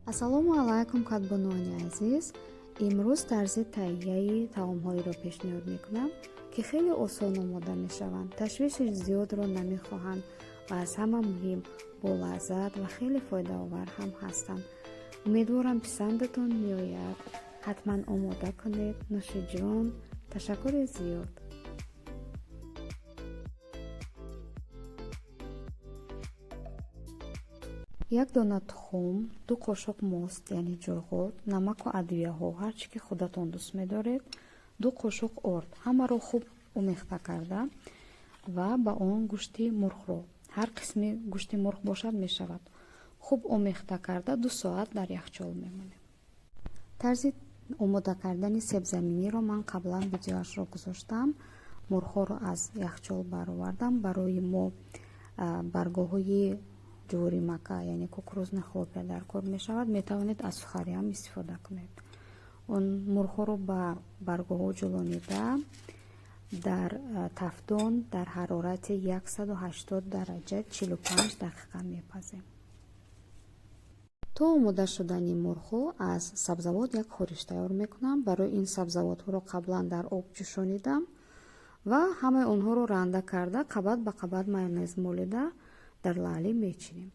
ассалому алайкум кадбонони азиз. имрӯз тарзи таҳияи таомҳоеро пешниҳод мекунам, ки хеле осон омода мешаванд, ташвиши зиёдро намехоҳанд ва аз ҳама муҳим болаззат ва хеле фоидаовар ҳам ҳастанд. умедворам писандатон меояд. ҳатман омода кунед. нӯшиҷон. ташаккури зиёд. як дона тухм, 2 қошуқ мост яъне ҷурғот, намаку адвияҳо ҳар чӣ ки худатон дӯст медоред, 2 қошуқ орд, ҳамаро хуб омехта карда ва ба он гӯшти мурғро, ҳар қисми гӯшти мурғ бошад мешавад, хуб омехта карда 2 соат дар яхчол мемонем. тарзи омода кардани себзаминиро ман қаблан видеоашро гузоштам. мурғҳоро аз яхчол баровардам. барои мо баргоҳои ҷуворӣ мака яъне кукурузна хлопия дар кор мешавад. метавонед аз сухарӣ ҳам истифода кунед. он мурғҳоро ба баргоҳҳо ҷӯлонида дар тафдон дар ҳарорати 180 дараҷа 45 дақиқа мепазем. то омода шудани мурғҳо аз сабзавот як хӯриш тайёр мекунам. барои ин сабзавотҳоро қаблан дар об ҷӯшонидам ва ҳамаи онҳоро ранда карда қабат ба қабат майонез молида дар лаълӣ мечинем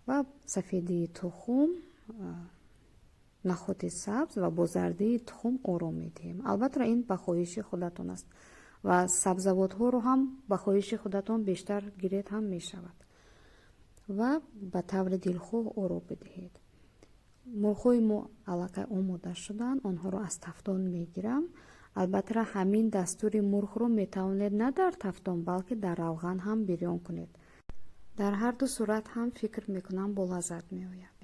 ва сафедии тухм, нахоти сабз ва бо зардии тухм ором медиҳем. албатта ин ба хоҳиши худатон аст ва сабзавотҳоро ҳам ба хоҳиши худатон бештар гиред ҳам мешавад ва ба таври дилхоҳ ором бидиҳед. мурғҳои мо аллакай омода шуданд. онҳоро аз тафтон мегирам. албатта ҳамин дастури мурғро метавонед на дар тафтон балки дар равған ҳам бирён кунед. дар ҳар ду сурат ҳам фикр мекунам болаззат меояд.